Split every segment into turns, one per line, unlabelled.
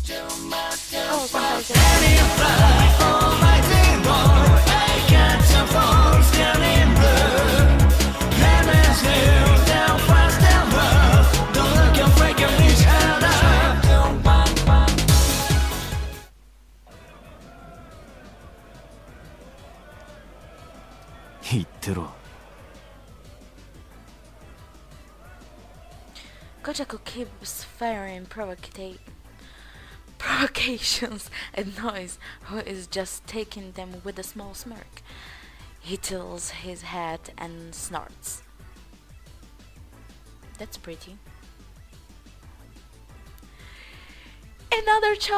Oh, sometimes Kojako keeps firing provocations at Noise, who is just taking them with a small smirk. He tilts his head and snorts. That's pretty. Another choice!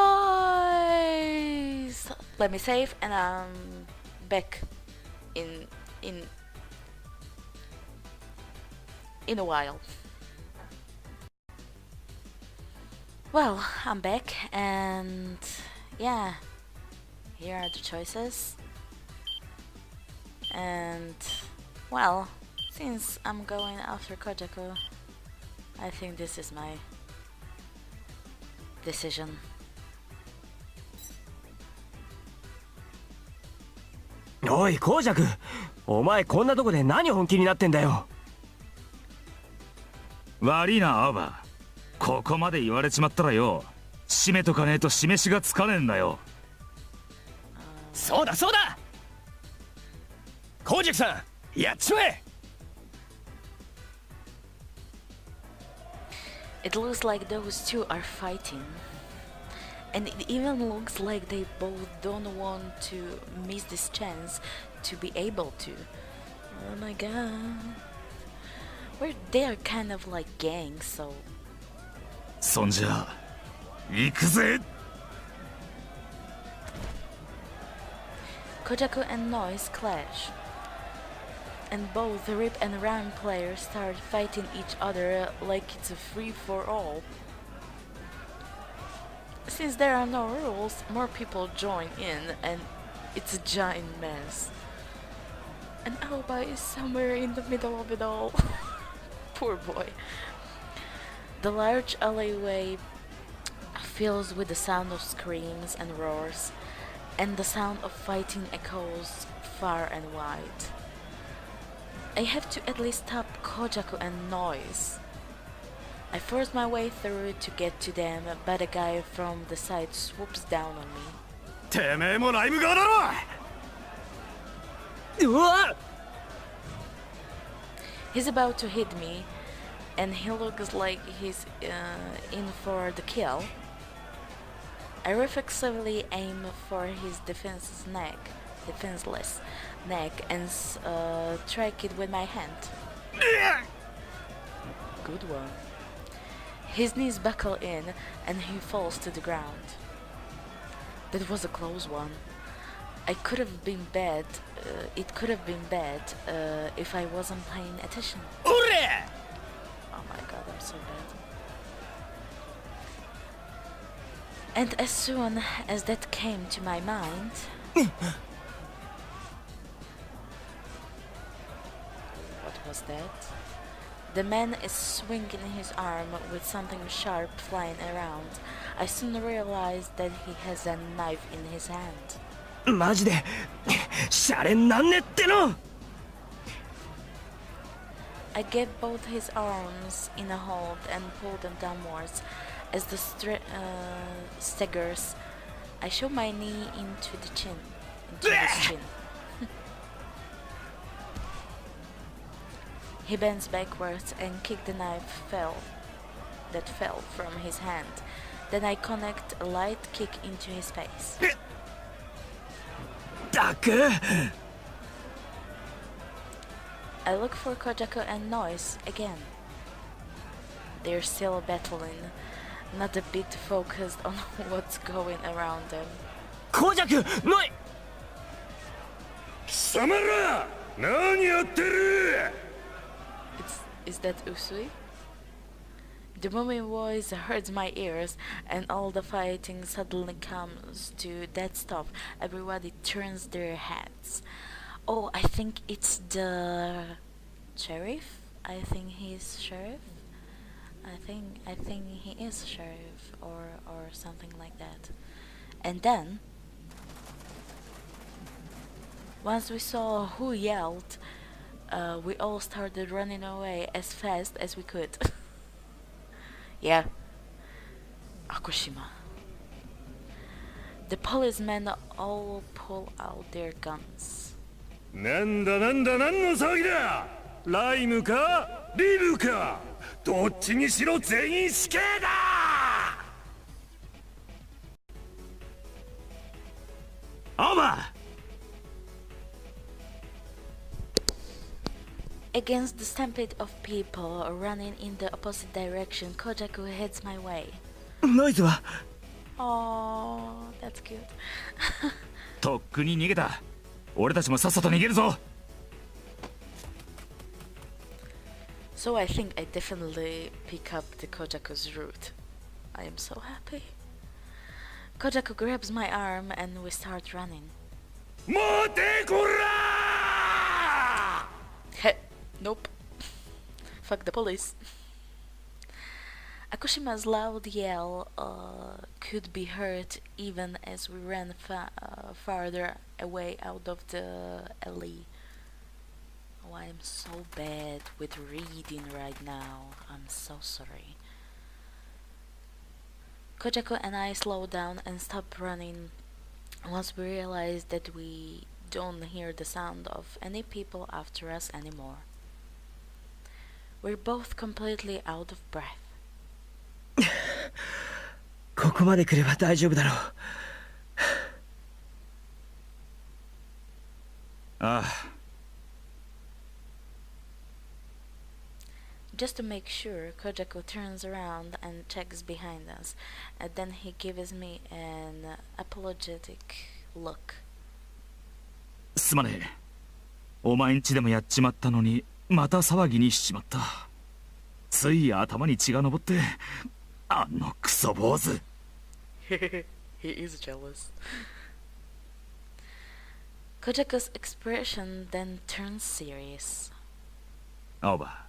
Let me save and I'm back in a while. Well, I'm back and yeah, here are the choices. And well, since I'm going after Kojako, I think this is my decision.
Oi, Kojaku! お前こんなとこで何本気になってんだよ。
悪いな、アーバー。ここまで言われちまったらよ、締めとかねえと示しがつかねえんだよ。
そうだそうだ。コージャクさん、やっちまえ。
It looks like those two are fighting. And it even looks like they both don't want to miss this chance to be able to. Oh my god. They are kind of like gangs, so...
そんじゃ行くぜ。
Kojako and Noise clash. And both the Rip and Ram players start fighting each other like it's a free-for-all. Since there are no rules, more people join in and it's a giant mess. And Alba is somewhere in the middle of it all. Poor boy. The large alleyway fills with the sound of screams and roars, and the sound of fighting echoes far and wide. I have to at least stop Kojako and Noise. I force my way through to get to them, but a guy from the side swoops down on me.
てめえもライブ側だろ。うわっ!
He's about to hit me, and he looks like he's in for the kill. I reflexively aim for his defenseless neck, and strike it with my hand. Good one. His knees buckle in, and he falls to the ground. That was a close one. It could have been bad if I wasn't paying attention. Oh my god, I'm so bad. And as soon as that came to my mind... What was that? The man is swinging his arm with something sharp flying around. I soon realized that he has a knife in his hand.
マジでシャレになんねっての。
I get both his arms in a hold and pull them downwards. As the staggers, I shove my knee into his chin. He bends backwards and kicks the knife that fell from his hand. Then I connect a light kick into his face. I look for Kojako and Noise again. They're still battling, not a bit focused on what's going around them.
Kojako, Noise!
貴様ら、何やってる?
Is that Usui? The booming voice hurts my ears, and all the fighting suddenly comes to dead stop. Everybody turns their heads. Oh, I think it's the sheriff. I think he's sheriff. I think he is sheriff or something like that. And then once we saw who yelled, we all started running away as fast as we could. Yeah, Akushima. The policemen all pull out their guns.
なんだなんだ何の騒ぎだ。ライムかリブか、どっちにしろ全員死刑だ。
青葉
Against the stampede of people running in the opposite direction, Kojaku heads my way.
ノイズは
Oh, that's cute.
とっくに逃げた。俺たちもさっさと逃げるぞ。
So I think I definitely pick up the Kojaku's route. I am so happy. Kojaku grabs my arm and we start running.
待てこら。
Heh, nope. Fuck the police. Akushima's loud yell could be heard even as we ran farther away out of the alley. Oh, I'm so bad with reading right now. I'm so sorry. Kojaku and I slow down and stop running once we realize that we don't hear the sound of any people after us anymore. We're both completely out of breath.
ここまで来れば大丈夫だろう。
ああ、
Just to make sure, Kojaku turns around and checks behind us, and then he gives me an apologetic look.
すまねえ。お前んちでもやっちまったのにまた騒ぎにしちまった。つい頭に血が上って、あのクソ坊主。
He is jealous. Kojaku's expression then turns serious.
青葉、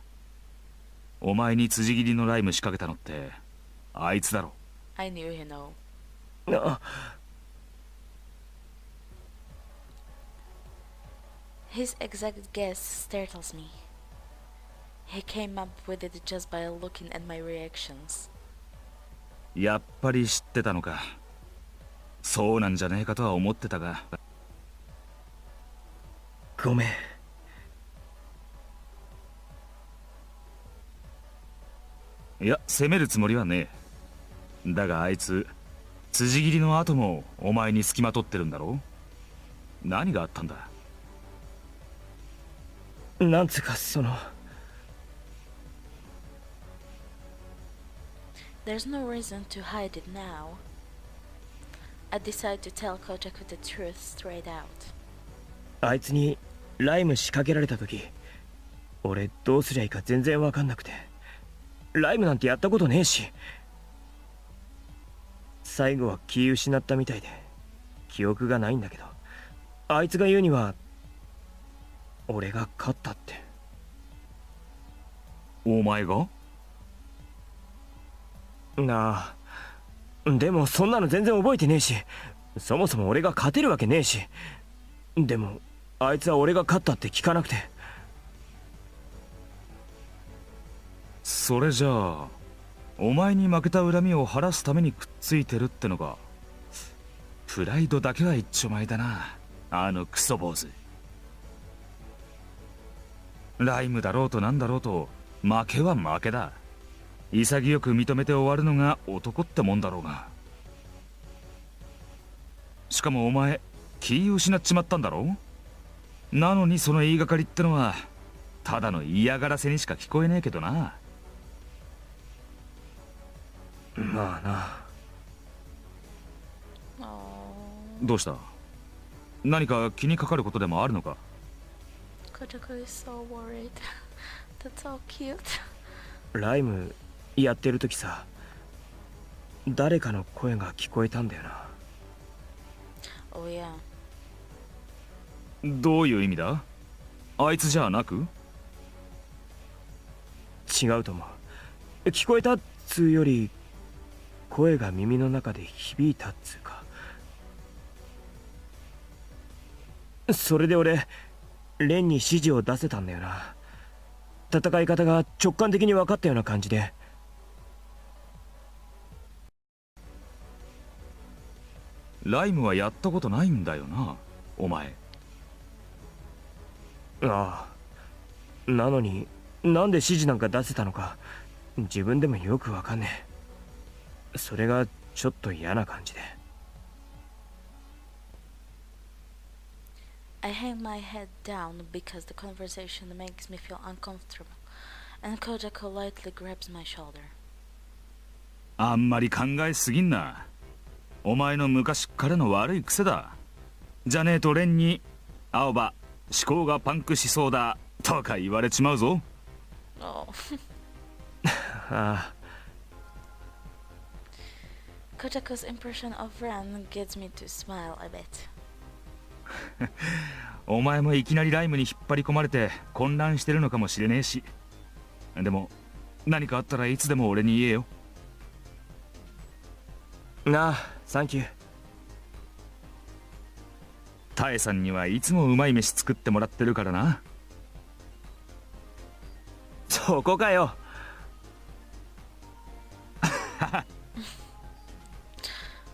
お前に辻斬りのライム仕掛けたのってあいつだろ。
I knew he know.
あ、
His exact guess startles me. He came up with it just by looking at my reactions.
やっぱり知ってたのか。そうなんじゃねえかとは思ってたが。
ごめん。
いや、責めるつもりはねえ。だがあいつ辻斬りの後もお前に付きまとってるんだろ。何があったんだ。
なんつうかその。
There's no reason to hide it now. I decide to tell Kojaku the truth straight out.
あいつにライム仕掛けられた時、俺どうすりゃいいか全然わかんなくて。ライムなんてやったことねえし。最後は気失ったみたいで記憶がないんだけど、あいつが言うには俺が勝ったって。
お前が？
なあ、でもそんなの全然覚えてねえし、そもそも俺が勝てるわけねえし。でもあいつは俺が勝ったって聞かなくて。
それじゃあお前に負けた恨みを晴らすためにくっついてるってのか。プライドだけは一丁前だな、あのクソ坊主。ライムだろうとなんだろうと負けは負けだ。潔く認めて終わるのが男ってもんだろうが。しかもお前気失っちまったんだろ。なのにその言いがかりってのはただの嫌がらせにしか聞こえねえけどな。
まあな。
Oh,
どうした？何か気にかかることでもあるのか？
Kojaku is so worried. That's so cute.
ライムやってる時さ、誰かの声が聞こえたんだよな。
Oh yeah.
どういう意味だ？あいつじゃなく？
違うと思う。聞こえたっつうより声が耳の中で響いたっつうか。それで俺レンに指示を出せたんだよな。戦い方が直感的に分かったような感じで。
ライムはやったことないんだよな、お前。
ああ、なのになんで指示なんか出せたのか自分でもよく分かんねえ。それがちょっと嫌な感じで。
I hang my head down because the conversation makes me feel uncomfortable, and Kojako lightly grabs my shoulder.
あんまり考えすぎんな。お前の昔からの悪い癖だ。じゃねえとレンに青葉思考がパンクしそうだとか言われちまうぞ。
Oh.
ああ、
Kojako's impression of Ren gets me to smile a bit.
お前もいきなりライムに引っ張り込まれて混乱してるのかもしれねえし。でも何かあったらいつでも俺に言えよ。
なあ、サンキュー。
タエさんにはいつもうまい飯作ってもらってるからな。
そこかよ。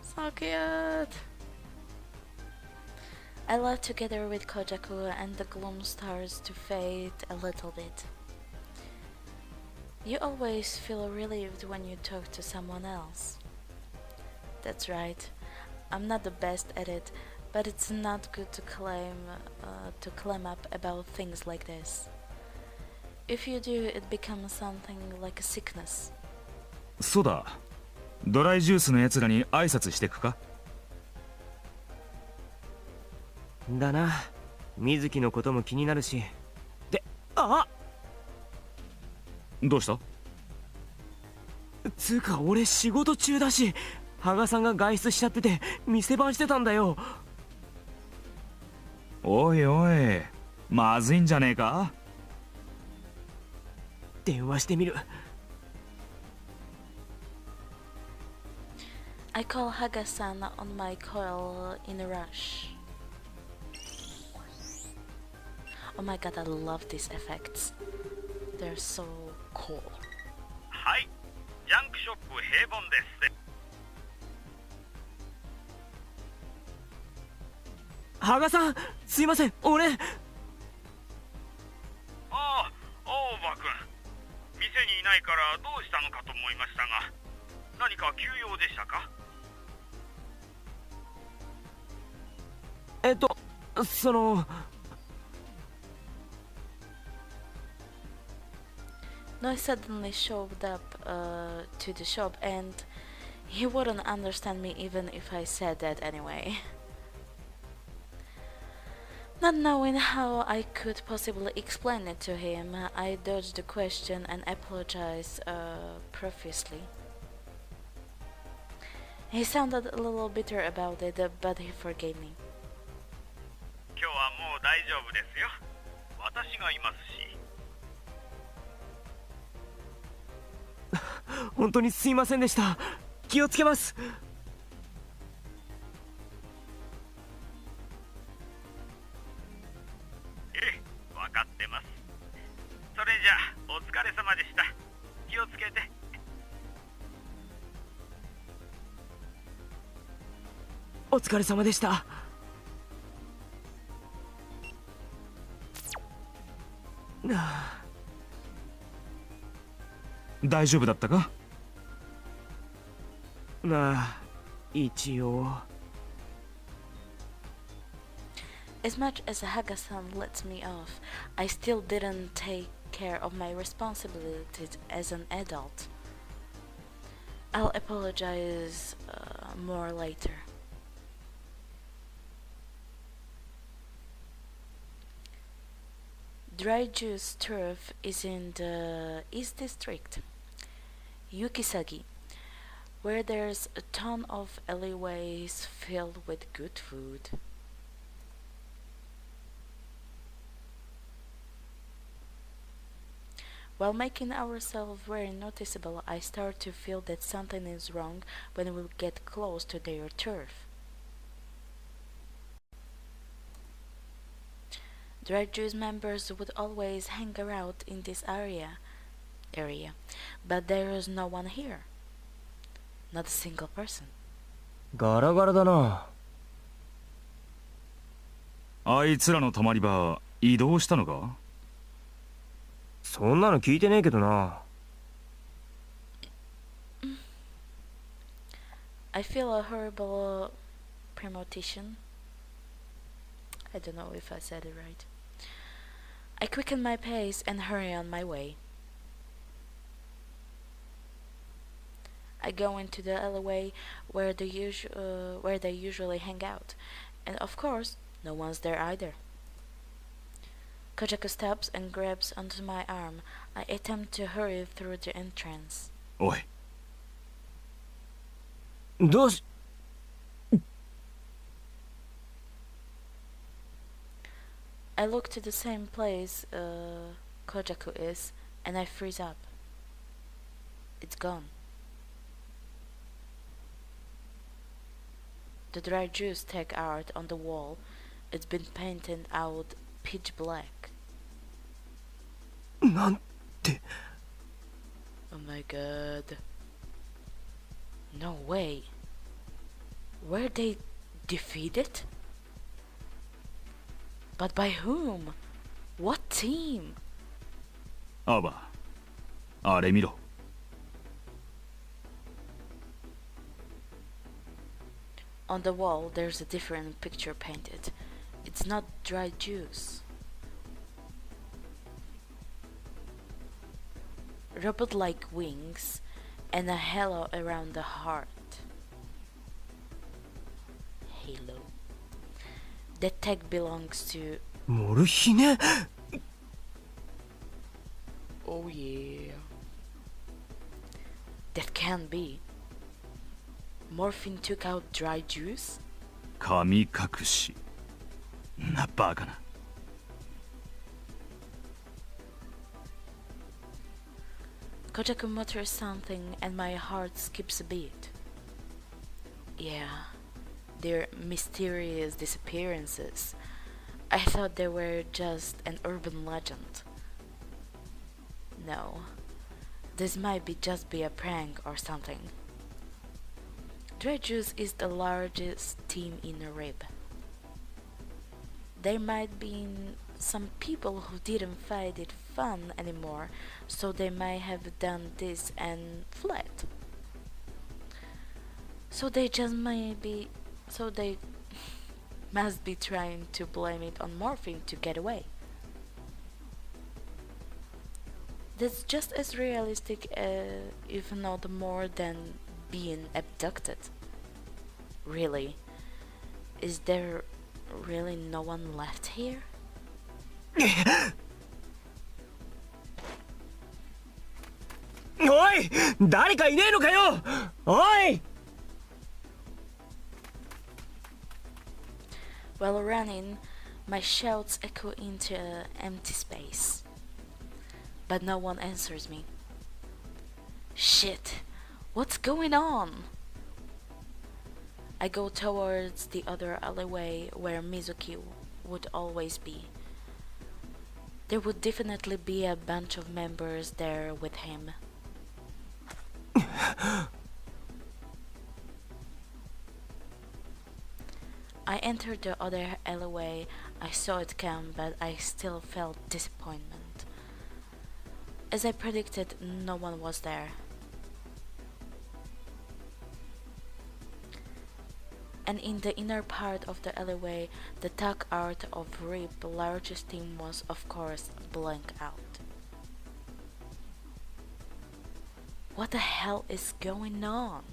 So cute! I laugh together with Kojaku and the gloom starts to fade a little bit. You always feel relieved when you talk to someone else. That's right. I'm not the best at it, but it's not good to clam up about things like this. If you do, it becomes something like a sickness.
そうだ。ドライジュースのやつらに挨拶してくか。
だな、水木のことも気になるし。で、あ、
どうした？
つうか俺仕事中だし、羽賀さんが外出しちゃってて店番してたんだよ。
おいおい、まずいんじゃねえか？
電話してみる。
I call Haga-san on my coil in a rush. Oh my god, I love these effects. They're so cool.
はい、ジャンクショップ平凡です。
羽賀さん、すいません、俺。
ああ、青葉君。店にいないからどうしたのかと思いましたが、何か急用でしたか？
その。
Noi suddenly showed up to the shop and he wouldn't understand me even if I said that anyway. Not knowing how I could possibly explain it to him, I dodged the question and apologized profusely. He sounded a little bitter about it, but he forgave me.
今日はもう大丈夫ですよ。私がいますし。
本当にすいませんでした。気をつけます。
ええ、分かってます。それじゃあお疲れ様でした。気をつけて。
お疲れ様でした。
大丈夫だったか？
まあ、一応。
As much as Haga-san lets me off, I still didn't take care of my responsibilities as an adult. I'll apologize more later. Dry Juice Turf is in the East District, Yukisagi, where there's a ton of alleyways filled with good food. While making ourselves very noticeable, I start to feel that something is wrong when we get close to their turf. Dry Juice members would always hang around in this area, but there is no one here. Not a single person.
ガラガラだな。
あいつらの泊まり場移動したのか？
そんなの聞いてねえけどな。
I feel a horrible premonition. I don't know if I said it right. I quicken my pace and hurry on my way. I go into the alleyway where they usually hang out, and of course, no one's there either. Kojako stops and grabs onto my arm. I attempt to hurry through the entrance.
おい、
どうし。
I look to the same place Kojako is, and I freeze up. It's gone. The dry juice tag art on the wall, it's been painted out pitch black.
なんて。
Oh my god. No way. Were they defeated? But by whom? What team?
アバ、あれ見ろ。
On the wall, there's a different picture painted. It's not dry juice. Robot-like wings and a halo around the heart. Halo. That tag belongs to...
モルヒネ。
Oh yeah. That can't be. Morphine took out dry juice?
神隠し。なバカな。
Kojako mutters something and my heart skips a beat. Yeah, their mysterious disappearances. I thought they were just an urban legend. No, this might just be a prank or something. Dry Juice is the largest team in RIB. There might be some people who didn't find it fun anymore, so they might have done this and fled. So they must be trying to blame it on morphine to get away. That's just as realistic, if not more, than being abducted. Really? Is there really no one left here?
おい、誰かいねえのかよ。おい。
While running, my shouts echo into empty space. But no one answers me. Shit, what's going on? I go towards the other alleyway where Mizuki would always be. There would definitely be a bunch of members there with him. I entered the other alleyway. I saw it come, but I still felt disappointment. As I predicted, no one was there. And in the inner part of the alleyway, the tag art of RIB, the largest team, was of course blank out. What the hell is going on?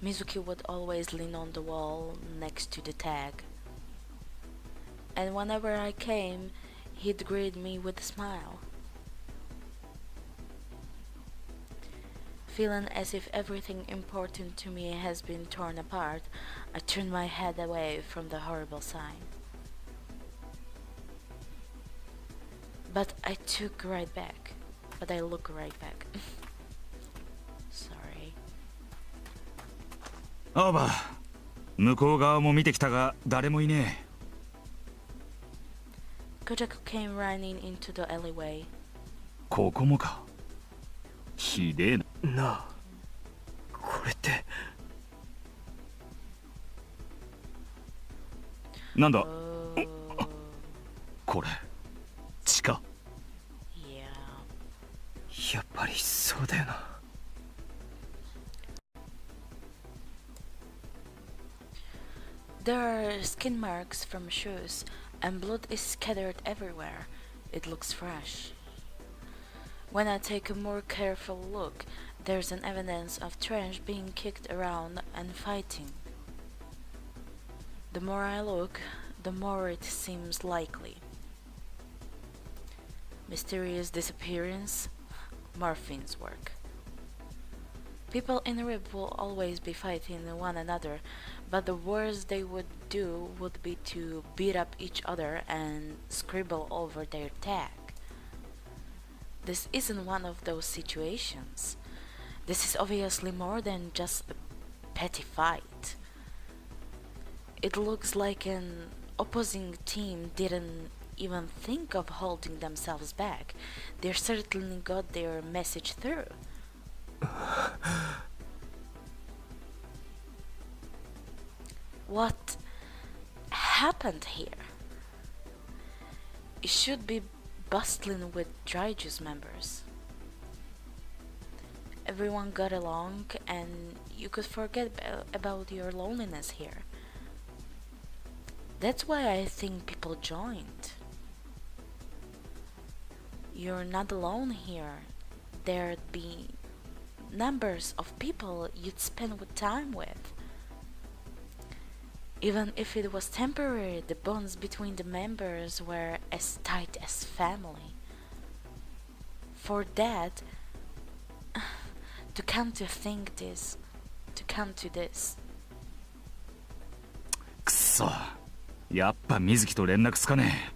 Mizuki would always lean on the wall next to the tag. And whenever I came, he'd greet me with a smile. Feeling as if everything important to me has been torn apart, I turned my head away from the horrible sign. But I took right back. But I look right back. Sorry.
アオバ、向こう側も見てきたが誰もいね
Kojaku came running into the alleyway.
え。ここもか。ひでえな。
なあ、これって。
なんだ
Oh,
これ。地下。
yeah.
やっぱりそうだよな。
There are skin marks from shoes, and blood is scattered everywhere. It looks fresh. When I take a more careful look, there's an evidence of trash being kicked around and fighting. The more I look, the more it seems likely. Mysterious disappearance, Morphine's work. People in RIP will always be fighting one another, but the worst they would do would be to beat up each other and scribble over their tag. This isn't one of those situations. This is obviously more than just a petty fight. It looks like an opposing team didn't even think of holding themselves back. They certainly got their message through. What happened here? It should be bustling with dry juice members. Everyone got along and you could forget about your loneliness here. That's why I think people joined. You're not alone here. There'd be numbers of people you'd spend time with. Even if it was temporary, the bonds between the members were as tight as family. For that, to come to this.
くそ。やっぱ水木と連絡つかね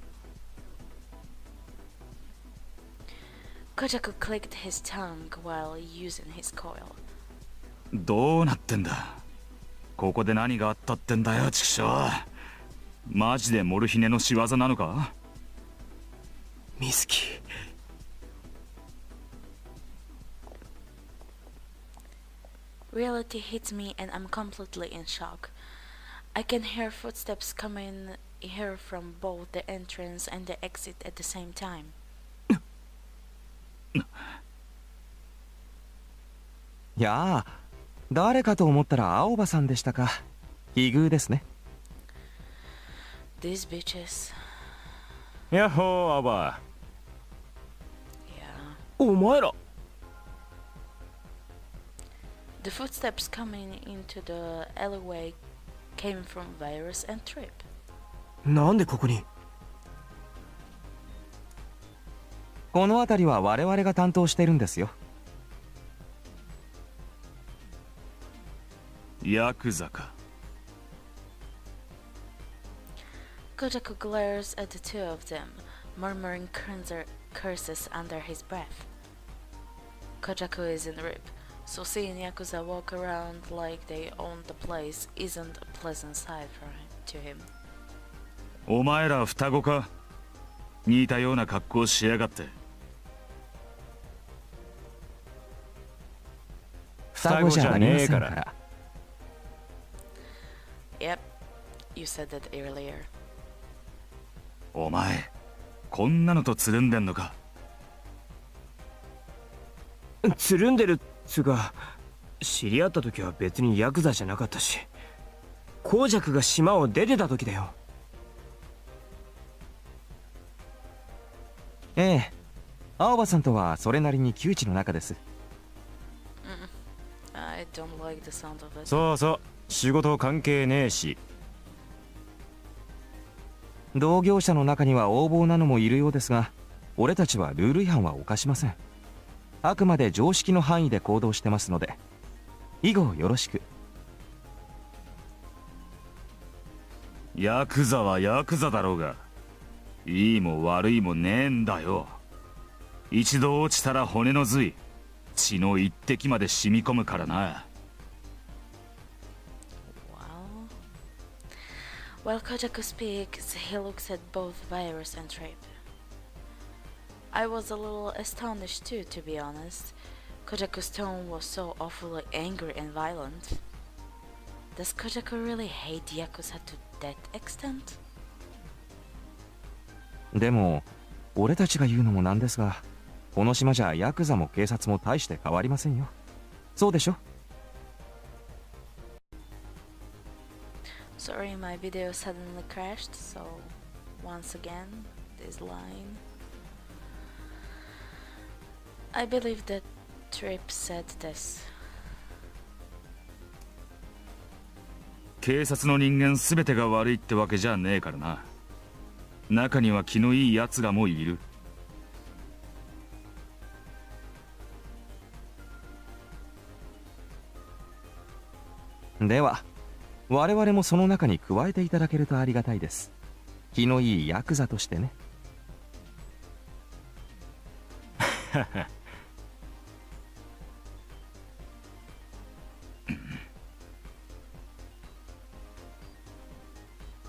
Kojaku clicked his tongue while using his coil.
え。どうなってんだ。ここで何があったってんだよ、畜生。マジでモルヒネの仕業なのか。
水木。
Reality hits me and I'm completely in shock. I can hear footsteps coming here from both the entrance and the exit at the same time.
やあ、誰かと思ったら青葉さんでしたか。奇遇ですね。
These bitches.
やっほー、アバ
Yeah.
お前ら。
The footsteps coming into the alleyway came from Virus and Trip.
なんでここに。
この辺りは我々が担当してるんですよ。
ヤクザか。
Kojaku glares at the two of them, murmuring curses under his breath. Kojaku is in RIP, so seeing Yakuza walk around like they own the place isn't a pleasant sight to him.
お前ら双子か。似たような格好しやがって。
双子じゃありませんから。
Yep, you said that earlier.
お前、こんなのとつるんでんのか。
つるんでるっつうか、知り合った時は別にヤクザじゃなかったし、孔雀が島を出てた時だよ。
ええ、青葉さんとはそれなりに旧知の仲です。
I don't like the sound of it.
そうそう、仕事関係ねえし。
同業者の中には横暴なのもいるようですが、俺たちはルール違反は犯しません。あくまで常識の範囲で行動してますので、以後よろしく。
ヤクザはヤクザだろうが。いいも悪いもねえんだよ。一度落ちたら骨の髄、血の一滴まで染み込むからな。
While Kojako speaks, he looks at both Virus and Trip. I was a little astonished too, to be honest. Kojaku's tone was so awfully angry and violent. Does Kojako really hate Yakuza to that extent?
でも俺たちが言うのもなんですが、この島じゃヤクザも警察も大して変わりませんよ。そうでしょ？
Sorry, my video suddenly crashed, so once again, this line. I believe that Trip said this.
警察の人間すべてが悪いってわけじゃねえからな。中には気のいい奴らもいる。
では我々もその中に加えていただけるとありがたいです。気のいいヤクザとしてね。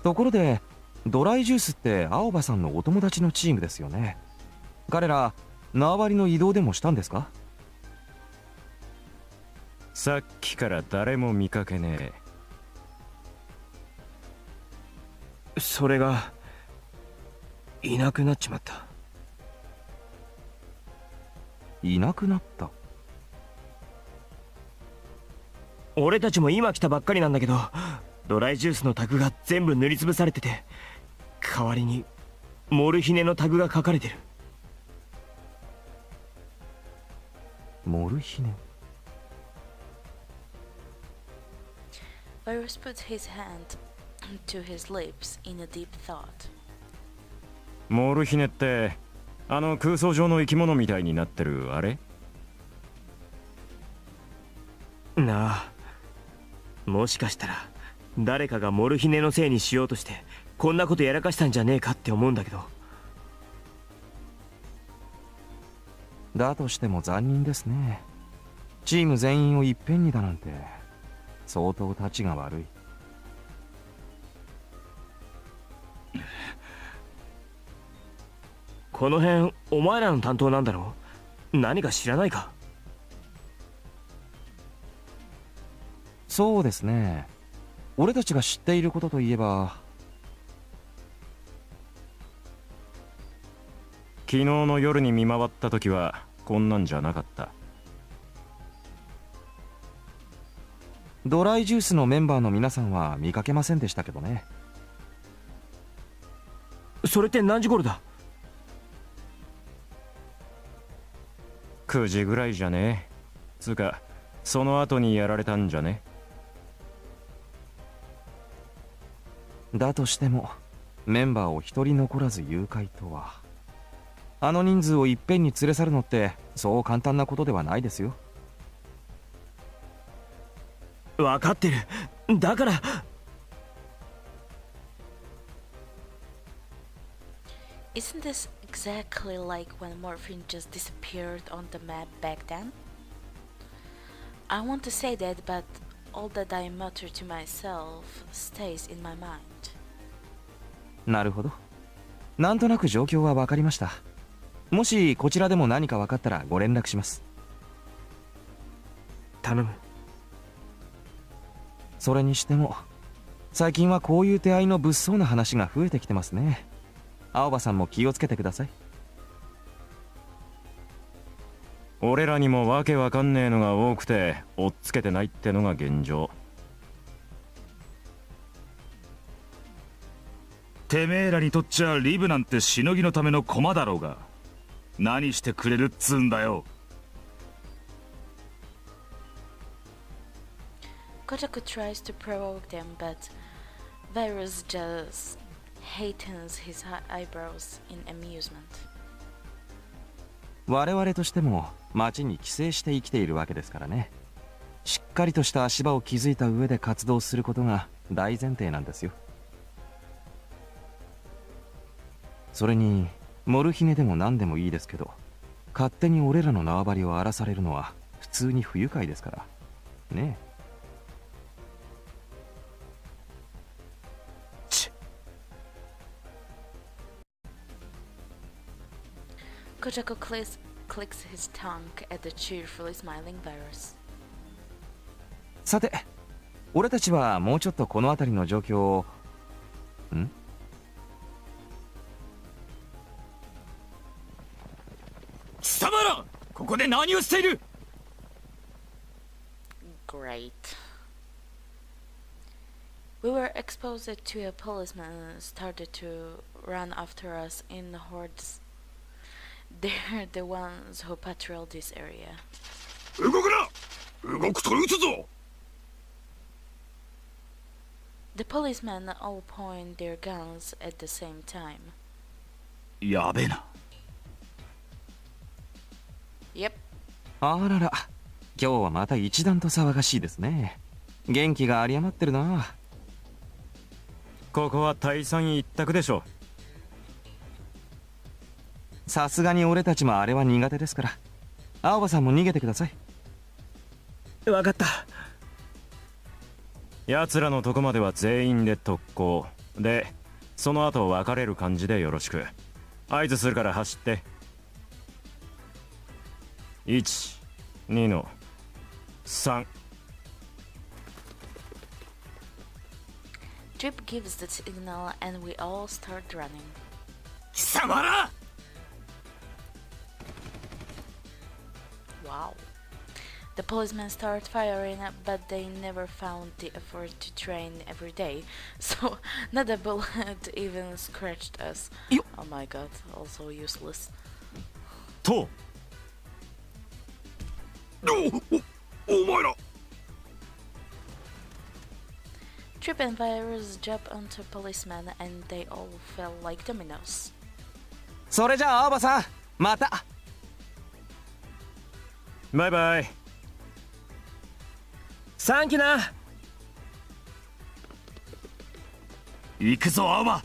ところでドライジュースって青葉さんのお友達のチームですよね。彼ら縄張りの移動でもしたんですか？
さっきから誰も見かけねえ。それがいなくなっちまった。
いなくなった？
俺たちも今来たばっかりなんだけど、ドライジュースのタグが全部塗りつぶされてて、代わりにモルヒネのタグが書かれてる。
モルヒネ。
Virus put his hand to his lips in a deep thought.
モルヒネってあの空想上の生き物みたいになってるあれ？なあ、もしかしたら誰かがモルヒネのせいにしようとしてこんなことやらかしたんじゃねえかって思うんだけど。
だとしても残忍ですね。チーム全員をいっぺんにだなんて相当たちが悪い。
この辺お前らの担当なんだろう？何か知らないか？
そうですね。俺たちが知っていることといえば、
昨日の夜に見回った時はこんなんじゃなかった。
ドライジュースのメンバーの皆さんは見かけませんでしたけどね。
それって何時頃だ？9時ぐらいじゃねえ。つうかその後にやられたんじゃね？
だとしてもメンバーを一人残らず誘拐とは、あの人数をいっぺんに連れ去るのってそう簡単なことではないですよ。
分かってる。だから。
Isn't this exactly like when morphine just disappeared on the map back then? I want to say that, but all that I mutter to myself stays in my mind.
なるほど。なんとなく状況は分かりました。もしこちらでも何か分かったらご連絡します。
頼む。
それにしても最近はこういう手合いの物騒な話が増えてきてますね。青葉さんも気をつけてください。
俺らにもわけわかんねえのが多くて追っつけてないってのが現状。
てめえらにとっちゃリブなんてしのぎのための駒だろうが、何してくれるっつうんだよ。
Kojaku tries to provoke them, but Virus just heightens his eyebrows in amusement.
我々としても町に寄生して生きているわけですからね。しっかりとした足場を築いた上で活動することが大前提なんですよ。それにモルヒネでも何でもいいですけど、勝手に俺らの縄張りを荒らされるのは普通に不愉快ですからね。
Kojako clicks his tongue at the cheerfully smiling virus.
さて、俺たちはもうちょっとこの辺りの状況を
貴様らここで何をしている。
Great. We were exposed to a policeman who started to run after us in hordes. They're the ones who patrol this area.
動くな。動くと撃つぞ。
The policemen all point their guns at the same time.
やべえな。
Yep.
あらら、今日はまた一段と騒がしいですね。元気が有り余ってるな。
ここは大産一択でしょ。
さすがに俺たちもあれは苦手ですから、青葉さんも逃げてください。
分かった。奴らのとこまでは全員で特攻で、その後別れる感じでよろしく。合図するから走って。1、2の3。
Drip gives the signal and we all start running.
貴様ら。
Wow. The policemen start firing, but they never found the effort to train every day, so not a bullet even scratched us. Oh my god, also useless.
と
お前ら。
Trip and Virus jump onto policemen and they all fell like dominoes.
それじゃあ青葉さん、また。
バイバイ。サンキューな。
行くぞ青葉。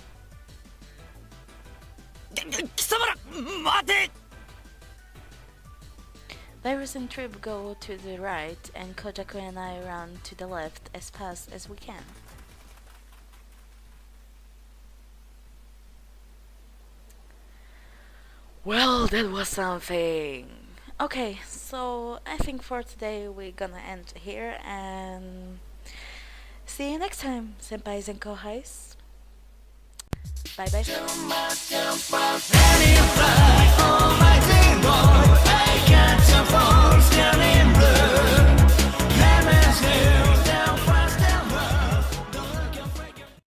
貴様ら待て。
Virus and Trip go to the right, and Kojaku and I run to the left as fast as we can. Well, that was something. Okay, so I think for today we're gonna end here and see you next time, senpais and kohais. Bye bye.
Jump up, ready to fly, almighty boy, I can't jump on.